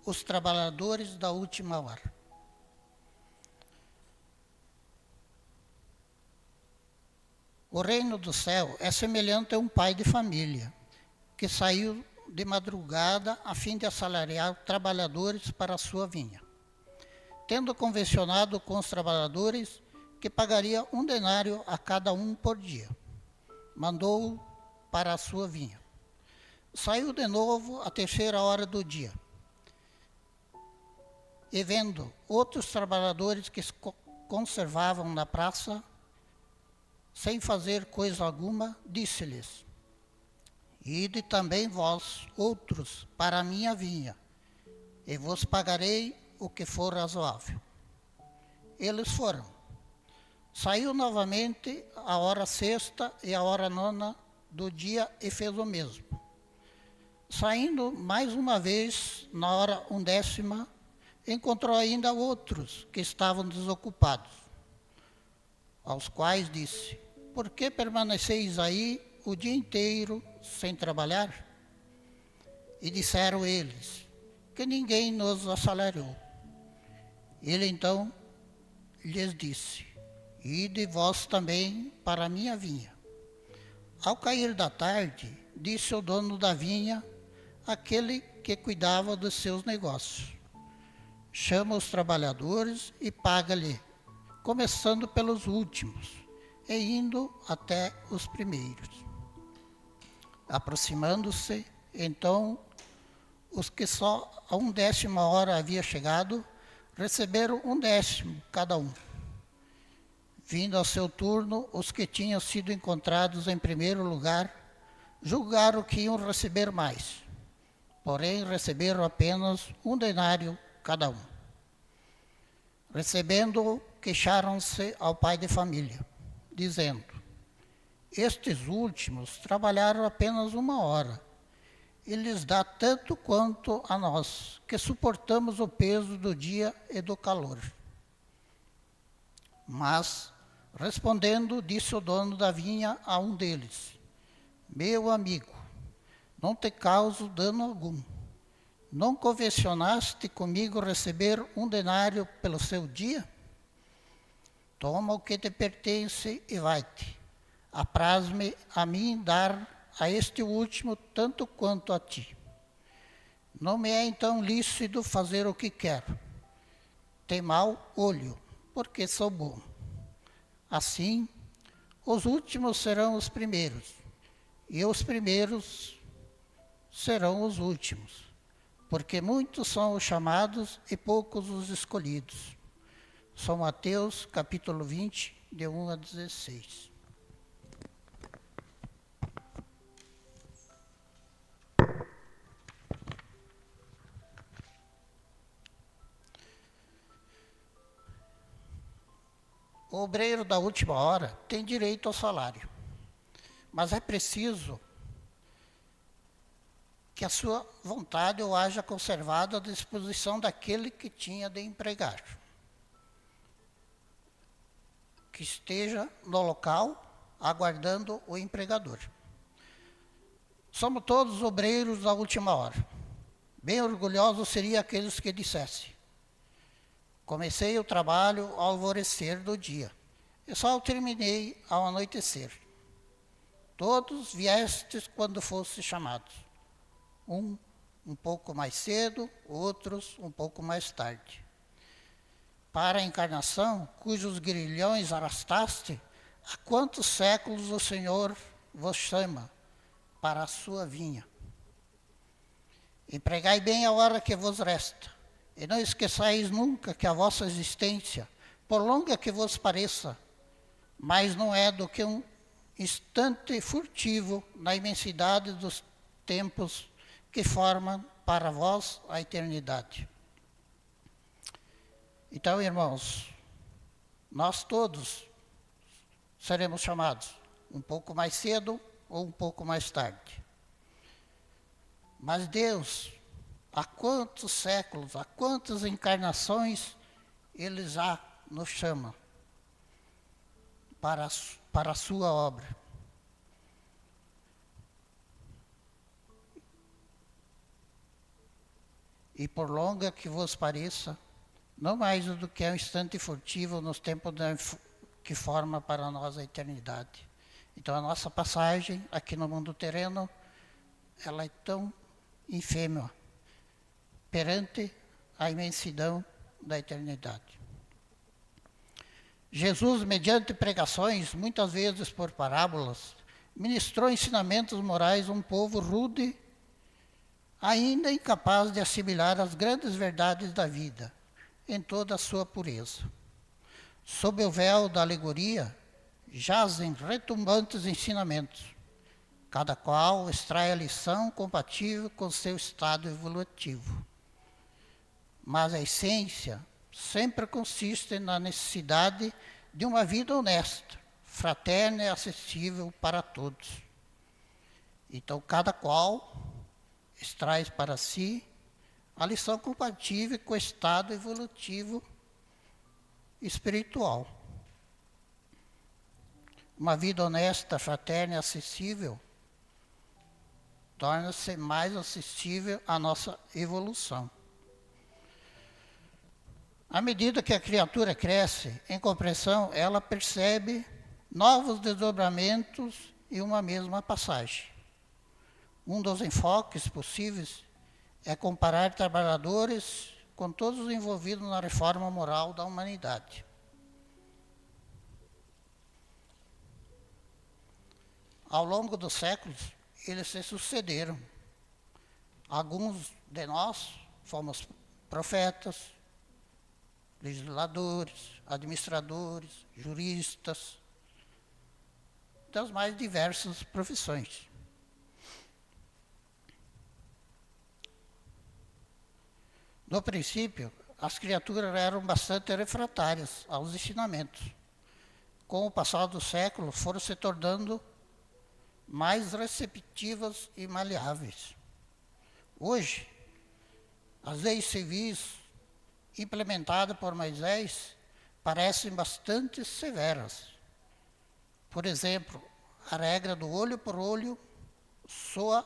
os trabalhadores da última hora. O reino do céu é semelhante a um pai de família, que saiu de madrugada a fim de assalariar trabalhadores para a sua vinha. Tendo convencionado com os trabalhadores que pagaria 1 denário a cada um por dia, mandou-o para a sua vinha. Saiu de novo à 3ª hora do dia, e vendo outros trabalhadores que se conservavam na praça, sem fazer coisa alguma, disse-lhes: Ide também vós, outros, para a minha vinha, e vos pagarei o que for razoável. Eles foram. Saiu novamente a hora 6ª e a hora 9ª do dia e fez o mesmo. Saindo mais uma vez, na hora 1ª, encontrou ainda outros que estavam desocupados, aos quais disse: Por que permaneceis aí o dia inteiro sem trabalhar? E disseram eles: Que ninguém nos assalariou. Ele então lhes disse: Ide vós também para a minha vinha. Ao cair da tarde, disse o dono da vinha, aquele que cuidava dos seus negócios: Chama os trabalhadores e paga-lhe, começando pelos últimos e indo até os primeiros. Aproximando-se, então, os que só a 1/10 hora havia chegado, receberam 1/10 cada um. Vindo ao seu turno, os que tinham sido encontrados em primeiro lugar, julgaram que iam receber mais, porém receberam apenas 1 denário cada um. Recebendo-o, queixaram-se ao pai de família, dizendo: Estes últimos trabalharam apenas 1 hora, e lhes dá tanto quanto a nós, que suportamos o peso do dia e do calor. Mas, respondendo, disse o dono da vinha a um deles: Meu amigo, não te causo dano algum. Não convencionaste comigo receber 1 denário pelo seu dia? Toma o que te pertence e vai-te. Apraz-me a mim dar a este último tanto quanto a ti. Não me é então lícito fazer o que quero. Tem mau olho, porque sou bom. Assim, os últimos serão os primeiros, e os primeiros serão os últimos, porque muitos são os chamados e poucos os escolhidos. São Mateus, capítulo 20, de 1 a 16. O obreiro da última hora tem direito ao salário, mas é preciso que a sua vontade o haja conservado à disposição daquele que tinha de empregar, que esteja no local aguardando o empregador. Somos todos obreiros da última hora. Bem orgulhosos seriam aqueles que dissessem: Comecei o trabalho ao alvorecer do dia, e só o terminei ao anoitecer. Todos viestes quando fosse chamados. Um pouco mais cedo, outros um pouco mais tarde. Para a encarnação, cujos grilhões arrastaste, há quantos séculos o Senhor vos chama para a sua vinha? Empregai bem a hora que vos resta, e não esqueçais nunca que a vossa existência, por longa que vos pareça, mas não é do que um instante furtivo na imensidade dos tempos que formam para vós a eternidade. Então, irmãos, nós todos seremos chamados, um pouco mais cedo ou um pouco mais tarde. Mas Deus, há quantos séculos, há quantas encarnações, Ele já nos chama para a sua obra. e por longa que vos pareça, não mais do que um instante furtivo nos tempos que forma para nós a eternidade. Então a nossa passagem aqui no mundo terreno, ela é tão efêmera perante a imensidão da eternidade. Jesus, mediante pregações, muitas vezes por parábolas, ministrou ensinamentos morais a um povo rude, ainda incapaz de assimilar as grandes verdades da vida, em toda a sua pureza. Sob o véu da alegoria, jazem retumbantes ensinamentos, cada qual extrai a lição compatível com seu estado evolutivo. Mas a essência sempre consiste na necessidade de uma vida honesta, fraterna e acessível para todos. Então, cada qual extrai para si a lição compatível com o estado evolutivo espiritual. Uma vida honesta, fraterna e acessível torna-se mais acessível à nossa evolução. À medida que a criatura cresce em compreensão, ela percebe novos desdobramentos em uma mesma passagem. Um dos enfoques possíveis é comparar trabalhadores com todos os envolvidos na reforma moral da humanidade. Ao longo dos séculos, eles se sucederam. Alguns de nós fomos profetas, legisladores, administradores, juristas, das mais diversas profissões. No princípio, as criaturas eram bastante refratárias aos ensinamentos. Com o passar do século, foram se tornando mais receptivas e maleáveis. Hoje, as leis civis implementadas por Moisés parecem bastante severas. Por exemplo, a regra do olho por olho soa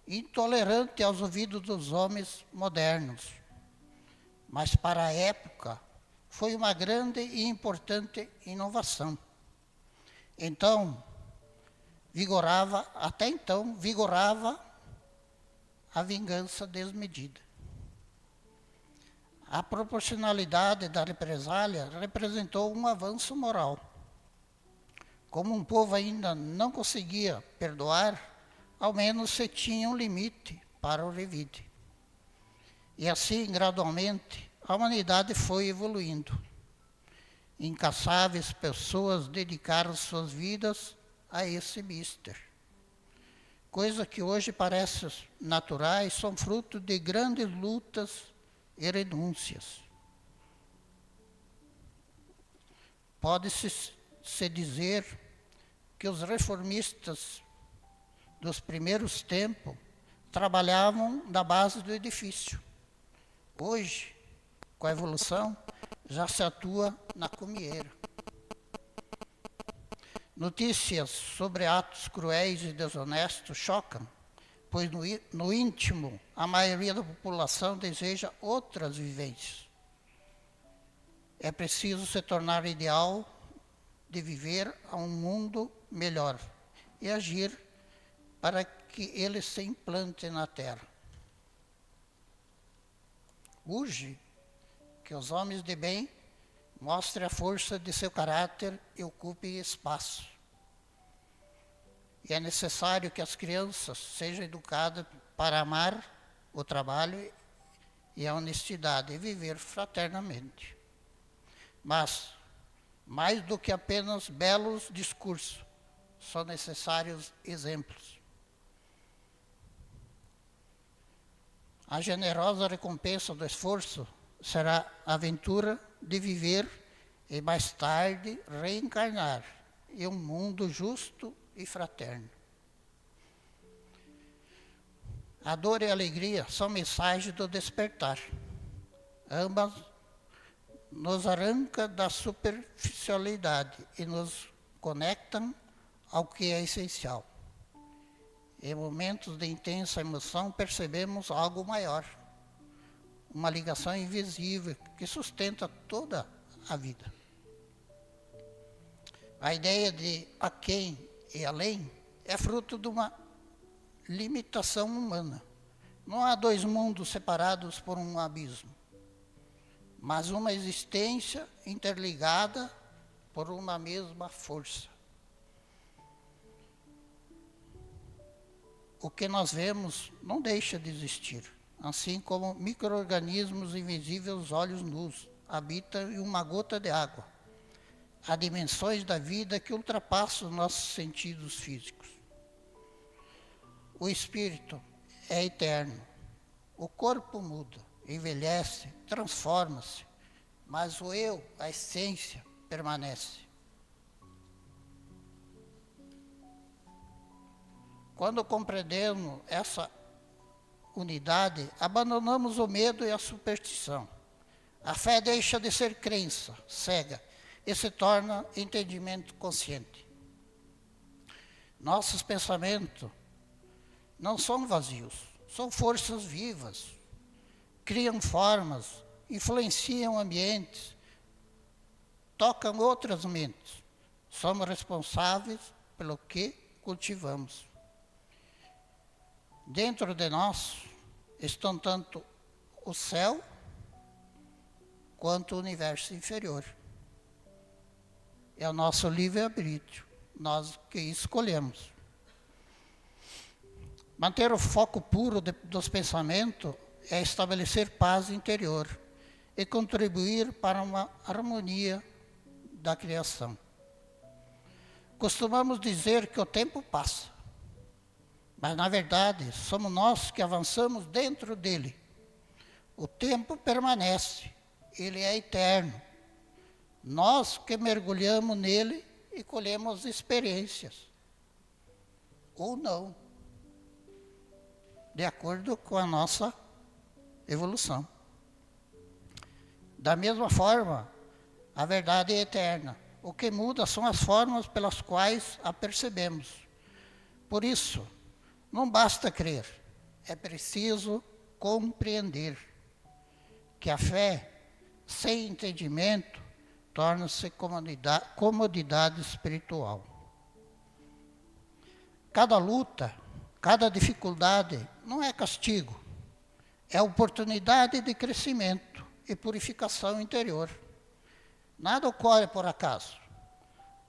intolerante aos ouvidos dos homens modernos, mas para a época foi uma grande e importante inovação. Até então vigorava a vingança desmedida. A proporcionalidade da represália representou um avanço moral. Como um povo ainda não conseguia perdoar, ao menos se tinha um limite para o revide. E assim, gradualmente, a humanidade foi evoluindo. Incansáveis pessoas dedicaram suas vidas a esse mister. Coisas que hoje parecem naturais são fruto de grandes lutas e renúncias. Pode-se dizer que os reformistas dos primeiros tempos trabalhavam na base do edifício. Hoje, com a evolução, já se atua na cumieira. Notícias sobre atos cruéis e desonestos chocam, pois no íntimo a maioria da população deseja outras vivências. É preciso se tornar ideal de viver a um mundo melhor e agir para que ele se implante na Terra. Urge que os homens de bem mostrem a força de seu caráter e ocupem espaço. E é necessário que as crianças sejam educadas para amar o trabalho e a honestidade e viver fraternamente. Mas, mais do que apenas belos discursos, são necessários exemplos. A generosa recompensa do esforço será a aventura de viver e mais tarde reencarnar em um mundo justo e fraterno. A dor e a alegria são mensagens do despertar. Ambas nos arrancam da superficialidade e nos conectam ao que é essencial. Em momentos de intensa emoção percebemos algo maior, uma ligação invisível que sustenta toda a vida. A ideia de aquém e além é fruto de uma limitação humana. Não há dois mundos separados por um abismo, mas uma existência interligada por uma mesma força. O que nós vemos não deixa de existir, assim como micro-organismos invisíveis aos olhos nus habitam em uma gota de água. Há dimensões da vida que ultrapassam nossos sentidos físicos. O espírito é eterno. O corpo muda, envelhece, transforma-se, mas o eu, a essência, permanece. Quando compreendemos essa unidade, abandonamos o medo e a superstição. A fé deixa de ser crença cega e se torna entendimento consciente. Nossos pensamentos não são vazios, são forças vivas. Criam formas, influenciam ambientes, tocam outras mentes. Somos responsáveis pelo que cultivamos. Dentro de nós estão tanto o céu quanto o universo inferior. É o nosso livre-arbítrio, nós que escolhemos. Manter o foco puro dos pensamentos é estabelecer paz interior e contribuir para uma harmonia da criação. Costumamos dizer que o tempo passa, mas na verdade somos nós que avançamos dentro dele. O tempo permanece, ele é eterno. Nós que mergulhamos nele e colhemos experiências, ou não, de acordo com a nossa evolução. Da mesma forma, a verdade é eterna. O que muda são as formas pelas quais a percebemos. Por isso, não basta crer, é preciso compreender que a fé, sem entendimento, torna-se comodidade espiritual. Cada luta, cada dificuldade não é castigo, é oportunidade de crescimento e purificação interior. Nada ocorre por acaso.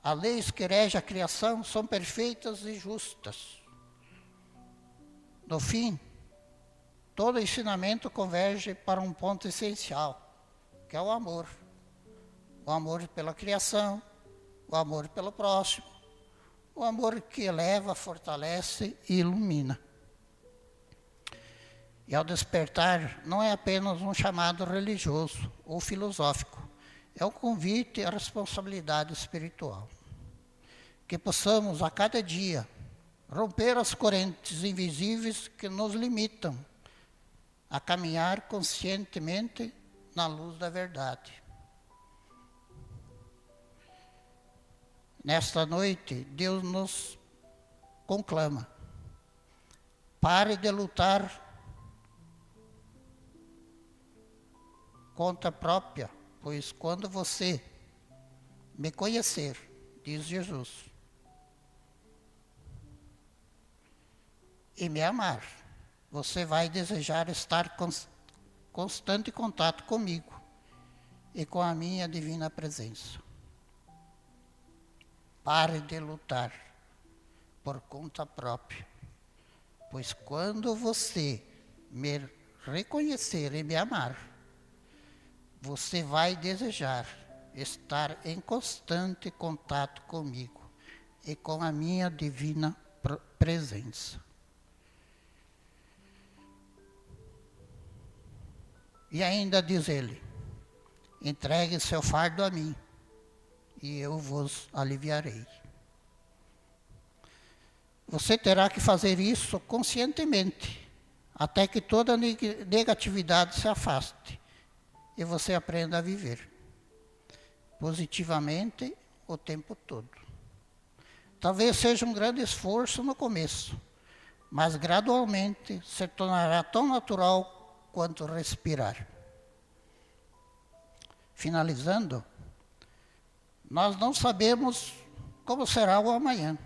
As leis que regem a criação são perfeitas e justas. No fim, todo ensinamento converge para um ponto essencial, que é o amor. O amor pela criação, o amor pelo próximo, o amor que eleva, fortalece e ilumina. E ao despertar, não é apenas um chamado religioso ou filosófico, é um convite à responsabilidade espiritual. Que possamos, a cada dia, romper as correntes invisíveis que nos limitam a caminhar conscientemente na luz da verdade. Nesta noite, Deus nos conclama: pare de lutar contra a própria, pois quando você me conhecer, diz Jesus, e me amar, você vai desejar estar constante contato comigo e com a minha divina presença. Pare de lutar por conta própria, pois quando você me reconhecer e me amar, você vai desejar estar em constante contato comigo e com a minha divina presença. E ainda diz ele: entregue seu fardo a mim, e eu vos aliviarei. Você terá que fazer isso conscientemente, até que toda negatividade se afaste e você aprenda a viver positivamente o tempo todo. Talvez seja um grande esforço no começo, mas gradualmente se tornará tão natural quanto respirar. Finalizando, nós não sabemos como será o amanhã.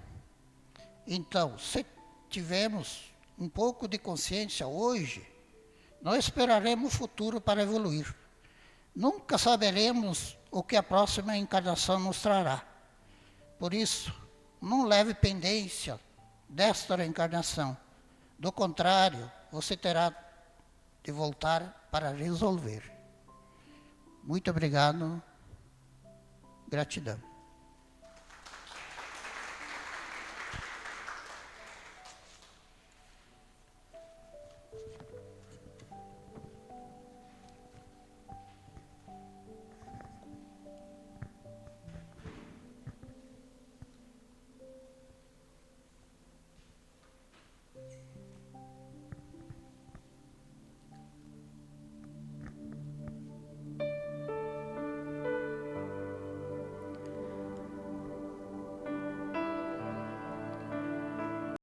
Então, se tivermos um pouco de consciência hoje, não esperaremos o futuro para evoluir. Nunca saberemos o que a próxima encarnação nos trará. Por isso, não leve pendência desta reencarnação. Do contrário, você terá de voltar para resolver. Muito obrigado. Gratidão.